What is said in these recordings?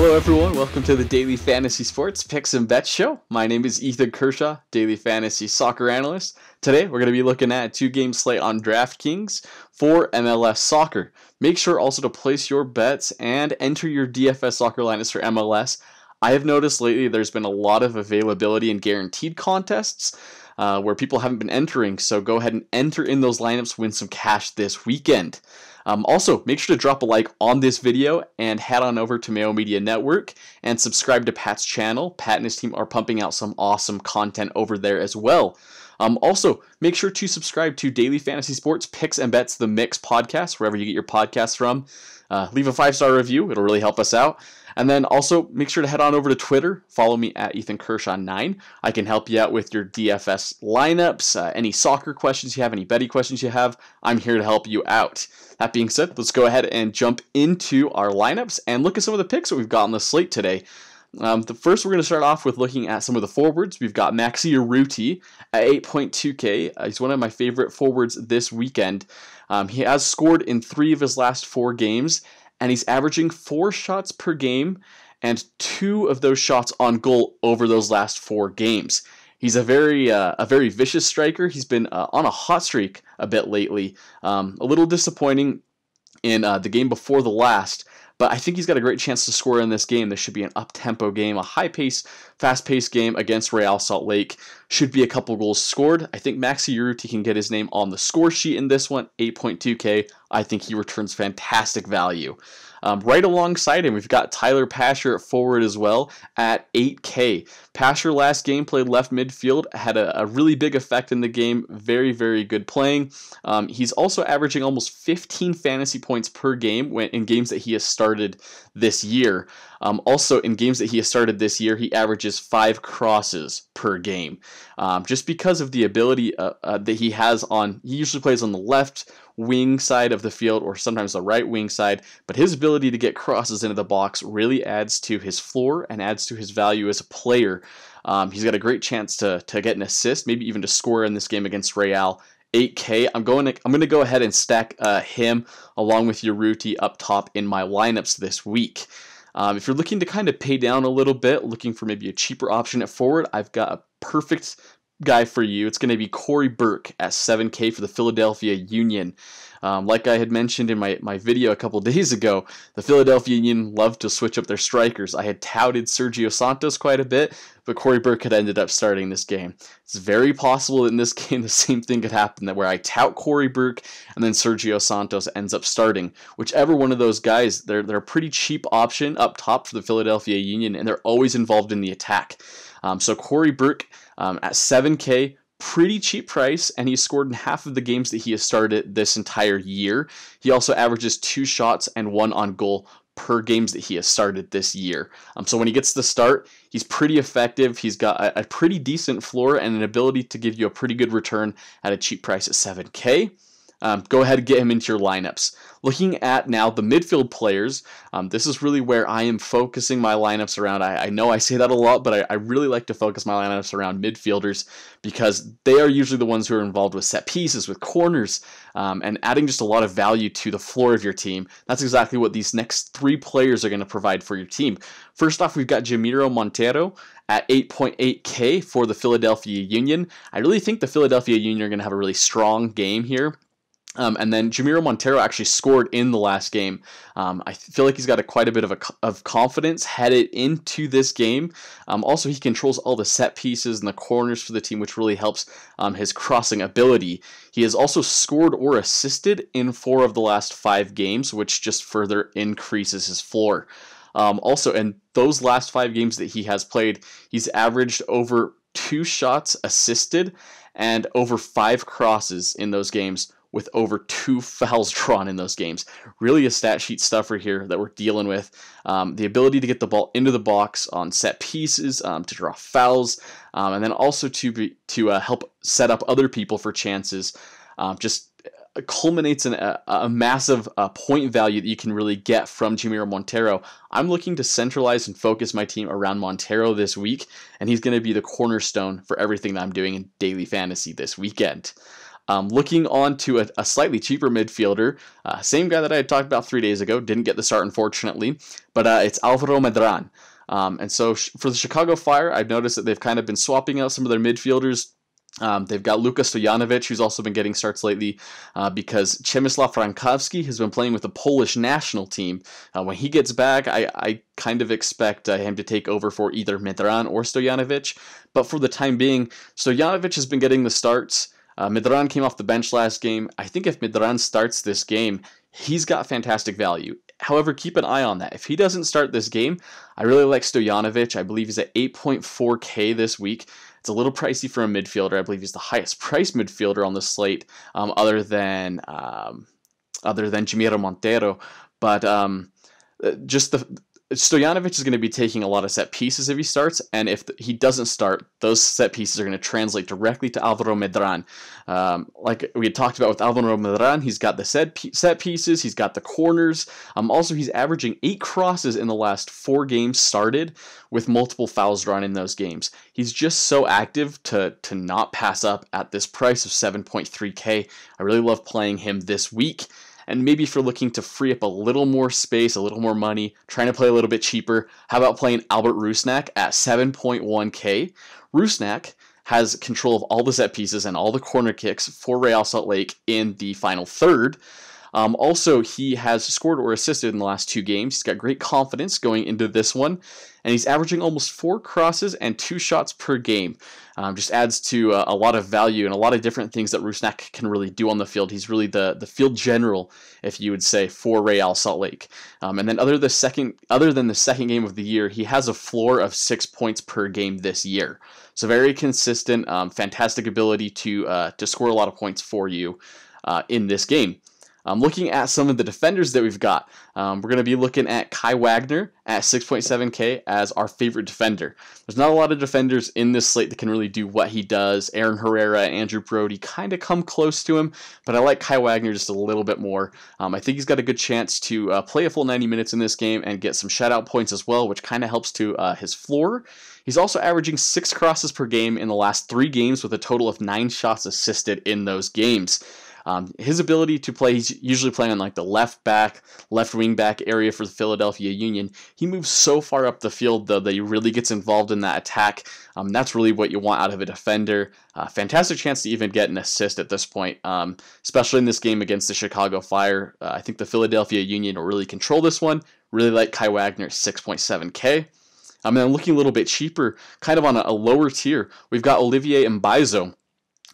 Hello everyone, welcome to the Daily Fantasy Sports Picks and Bets Show. My name is Ethan Kershaw, Daily Fantasy Soccer Analyst. Today we're going to be looking at a two-game slate on DraftKings for MLS Soccer. Make sure also to place your bets and enter your DFS soccer lineups for MLS. I have noticed lately there's been a lot of availability in guaranteed contests where people haven't been entering, so go ahead and enter in those lineups, win some cash this weekend. Also, make sure to drop a like on this video and head on over to Mayo Media Network and subscribe to Pat's channel. Pat and his team are pumping out some awesome content over there as well. Also, make sure to subscribe to Daily Fantasy Sports Picks and Bets, the Mix podcast, wherever you get your podcasts from. Leave a 5-star review. It'll really help us out. And then also make sure to head on over to Twitter. Follow me at Ethan Kershaw9. I can help you out with your DFS lineups, any soccer questions you have, any betting questions you have. I'm here to help you out. That being said, let's go ahead and jump into our lineups and look at some of the picks that we've got on the slate today. The first, we're going to start off with looking at some of the forwards. We've got Maxi Urruti at 8.2K. He's one of my favorite forwards this weekend. He has scored in 3 of his last 4 games, and he's averaging 4 shots per game and 2 of those shots on goal over those last 4 games. He's a very vicious striker. He's been on a hot streak a bit lately. A little disappointing in the game before the last, but I think he's got a great chance to score in this game. This should be an up-tempo game, a high-pace, fast-paced game against Real Salt Lake. Should be a couple goals scored. I think Maxi Urruti can get his name on the score sheet in this one, 8.2K. I think he returns fantastic value. Right alongside him, we've got Tyler Pasher at forward as well at 8K. Pasher last game played left midfield, had a really big effect in the game. Very, very good playing. He's also averaging almost 15 fantasy points per game in games that he has started this year. Also, in games that he has started this year, he averages 5 crosses per game. Just because of the ability that he has he usually plays on the left wing side of the field or sometimes the right wing side, but his ability to get crosses into the box really adds to his floor and adds to his value as a player. He's got a great chance to get an assist, maybe even to score in this game against Real. 8K. I'm going to go ahead and stack him along with Urruti up top in my lineups this week. If you're looking to kind of pay down a little bit, looking for maybe a cheaper option at forward, I've got a perfect guy for you. It's going to be Corey Burke at 7K for the Philadelphia Union. Like I had mentioned in my video a couple days ago, the Philadelphia Union love to switch up their strikers. I had touted Sergio Santos quite a bit, but Corey Burke had ended up starting this game. It's very possible that in this game the same thing could happen, that where I tout Corey Burke and then Sergio Santos ends up starting. Whichever one of those guys, they're a pretty cheap option up top for the Philadelphia Union, and they're always involved in the attack. So Corey Burke at 7K, pretty cheap price, and he's scored in half of the games that he has started this entire year. He also averages 2 shots and 1 on goal per games that he has started this year. So when he gets the start, he's pretty effective. He's got a pretty decent floor and an ability to give you a pretty good return at a cheap price at 7K. Go ahead and get him into your lineups. Looking at now the midfield players, this is really where I am focusing my lineups around. I know I say that a lot, but I really like to focus my lineups around midfielders because they are usually the ones who are involved with set pieces, with corners, and adding just a lot of value to the floor of your team. That's exactly what these next 3 players are going to provide for your team. First off, we've got Jamiro Montero at 8.8K for the Philadelphia Union. I really think the Philadelphia Union are going to have a really strong game here. And then Jamiro Montero actually scored in the last game. I feel like he's got quite a bit of confidence headed into this game. Also, he controls all the set pieces and the corners for the team, which really helps his crossing ability. He has also scored or assisted in 4 of the last 5 games, which just further increases his floor. Also, in those last 5 games that he has played, he's averaged over 2 shots assisted and over 5 crosses in those games, with over 2 fouls drawn in those games. Really a stat sheet stuffer here that we're dealing with. The ability to get the ball into the box on set pieces, to draw fouls, and then also to help set up other people for chances. Just culminates in a massive point value that you can really get from Jamiro Montero. I'm looking to centralize and focus my team around Montero this week, and he's going to be the cornerstone for everything that I'm doing in daily fantasy this weekend. Looking on to a slightly cheaper midfielder, same guy that I had talked about 3 days ago, didn't get the start unfortunately, but it's Alvaro Medran. And so for the Chicago Fire, I've noticed that they've kind of been swapping out some of their midfielders. They've got Luka Stojanovic, who's also been getting starts lately because Przemysław Frankowski has been playing with the Polish national team. When he gets back, I kind of expect him to take over for either Medran or Stojanovic. But for the time being, Stojanovic has been getting the starts. Medran came off the bench last game. I think if Medran starts this game, he's got fantastic value. However, keep an eye on that. If he doesn't start this game, I really like Stojanovic. I believe he's at 8.4K this week. It's a little pricey for a midfielder. I believe he's the highest priced midfielder on the slate, other than Jamiro Montero. But Stojanovic is going to be taking a lot of set pieces if he starts, and if he doesn't start, those set pieces are going to translate directly to Alvaro Medran. Like we had talked about with Alvaro Medran, he's got the set pieces, he's got the corners. Also, he's averaging 8 crosses in the last 4 games started, with multiple fouls drawn in those games. He's just so active to not pass up at this price of 7.3K. I really love playing him this week. And maybe if you're looking to free up a little more space, a little more money, trying to play a little bit cheaper, how about playing Albert Rusnak at 7.1K? Rusnak has control of all the set pieces and all the corner kicks for Real Salt Lake in the final third. Also, he has scored or assisted in the last 2 games. He's got great confidence going into this one, and he's averaging almost 4 crosses and 2 shots per game. Just adds to a lot of value and a lot of different things that Rusnak can really do on the field. He's really the field general, if you would say, for Real Salt Lake. And then other than the second game of the year, he has a floor of 6 points per game this year. So very consistent, fantastic ability to score a lot of points for you in this game. Looking at some of the defenders that we've got, we're going to be looking at Kai Wagner at 6.7K as our favorite defender. There's not a lot of defenders in this slate that can really do what he does. Aaron Herrera and Andrew Brody kind of come close to him, but I like Kai Wagner just a little bit more. I think he's got a good chance to play a full 90 minutes in this game and get some shutout points as well, which kind of helps to his floor. He's also averaging 6 crosses per game in the last 3 games with a total of 9 shots assisted in those games. His ability to play, he's usually playing on like the left wing back area for the Philadelphia Union. He moves so far up the field though that he really gets involved in that attack. That's really what you want out of a defender. Fantastic chance to even get an assist at this point, especially in this game against the Chicago Fire. I think the Philadelphia Union will really control this one. Really like Kai Wagner, 6.7K. And then looking a little bit cheaper, kind of on a lower tier, we've got Olivier Mbaizo.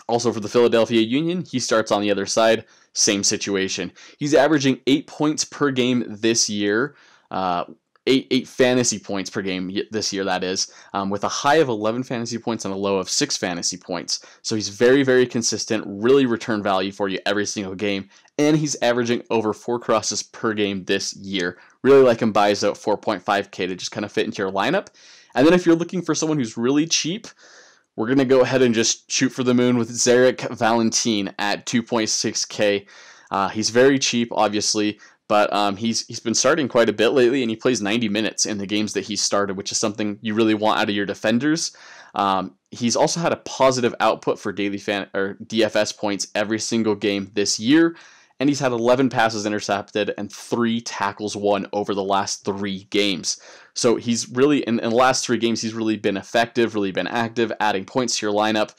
Also for the Philadelphia Union, he starts on the other side, same situation. He's averaging 8 points per game this year, 8 fantasy points per game this year, that is, with a high of 11 fantasy points and a low of 6 fantasy points. So he's very, very consistent, really return value for you every single game, and he's averaging over 4 crosses per game this year. Really like him buys out 4.5K to just kind of fit into your lineup. And then if you're looking for someone who's really cheap, we're going to go ahead and just shoot for the moon with Zarek Valentin at 2.6K. He's very cheap, obviously, but he's been starting quite a bit lately, and he plays 90 minutes in the games that he's started, which is something you really want out of your defenders. He's also had a positive output for daily DFS points every single game this year, and he's had 11 passes intercepted and 3 tackles won over the last 3 games. So he's really, in the last 3 games, he's really been effective, really been active, adding points to your lineup,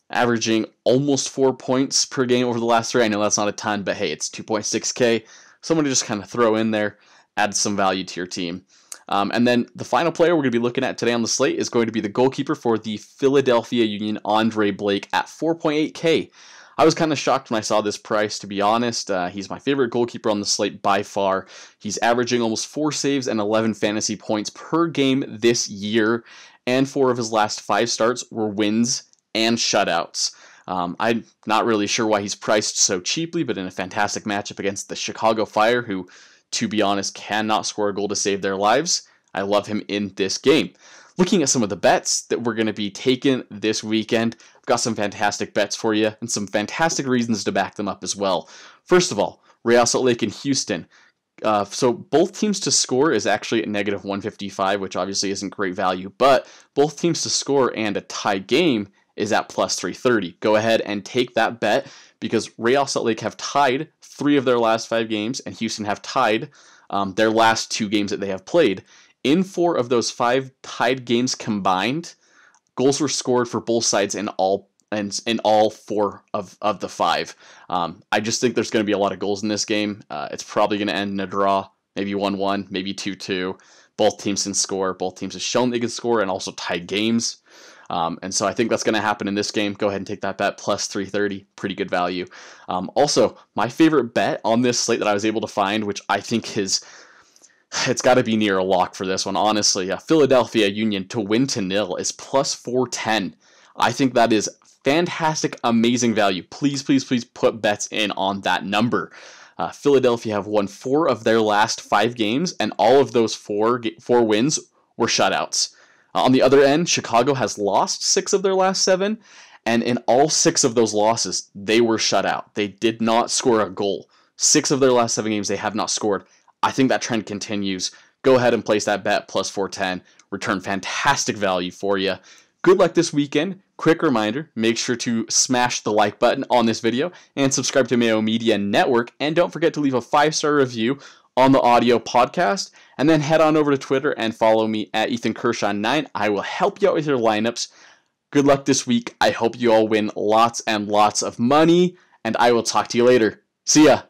averaging almost 4 points per game over the last 3. I know that's not a ton, but hey, it's 2.6K. Someone to just kind of throw in there, add some value to your team. And then the final player we're going to be looking at today on the slate is going to be the goalkeeper for the Philadelphia Union, Andre Blake, at 4.8K. I was kind of shocked when I saw this price, to be honest. He's my favorite goalkeeper on the slate by far. He's averaging almost 4 saves and 11 fantasy points per game this year, and 4 of his last 5 starts were wins and shutouts. I'm not really sure why he's priced so cheaply, but in a fantastic matchup against the Chicago Fire, who, to be honest, cannot score a goal to save their lives, I love him in this game. Looking at some of the bets that we're going to be taking this weekend, I've got some fantastic bets for you and some fantastic reasons to back them up as well. First of all, Real Salt Lake and Houston. So both teams to score is actually at -155, which obviously isn't great value, but both teams to score and a tie game is at plus 330. Go ahead and take that bet because Real Salt Lake have tied 3 of their last 5 games, and Houston have tied their last 2 games that they have played. In 4 of those 5 tied games combined, goals were scored for both sides in all 4 of the 5. I just think there's going to be a lot of goals in this game. It's probably going to end in a draw, maybe 1-1, maybe 2-2. Both teams can score. Both teams have shown they can score and also tied games. And so I think that's going to happen in this game. Go ahead and take that bet, plus 330. Pretty good value. Also, my favorite bet on this slate that I was able to find, which I think it's got to be near a lock for this one, honestly. Philadelphia Union to win to nil is plus 410. I think that is fantastic, amazing value. Please, please, please put bets in on that number. Philadelphia have won 4 of their last 5 games, and all of those 4 wins were shutouts. On the other end, Chicago has lost 6 of their last 7, and in all 6 of those losses, they were shut out. They did not score a goal. 6 of their last 7 games, they have not scored. I think that trend continues. Go ahead and place that bet, plus 410. Return fantastic value for you. Good luck this weekend. Quick reminder, make sure to smash the like button on this video and subscribe to Mayo Media Network. And don't forget to leave a 5-star review on the audio podcast. And then head on over to Twitter and follow me at Ethan Kershaw 9. I will help you out with your lineups. Good luck this week. I hope you all win lots and lots of money. And I will talk to you later. See ya.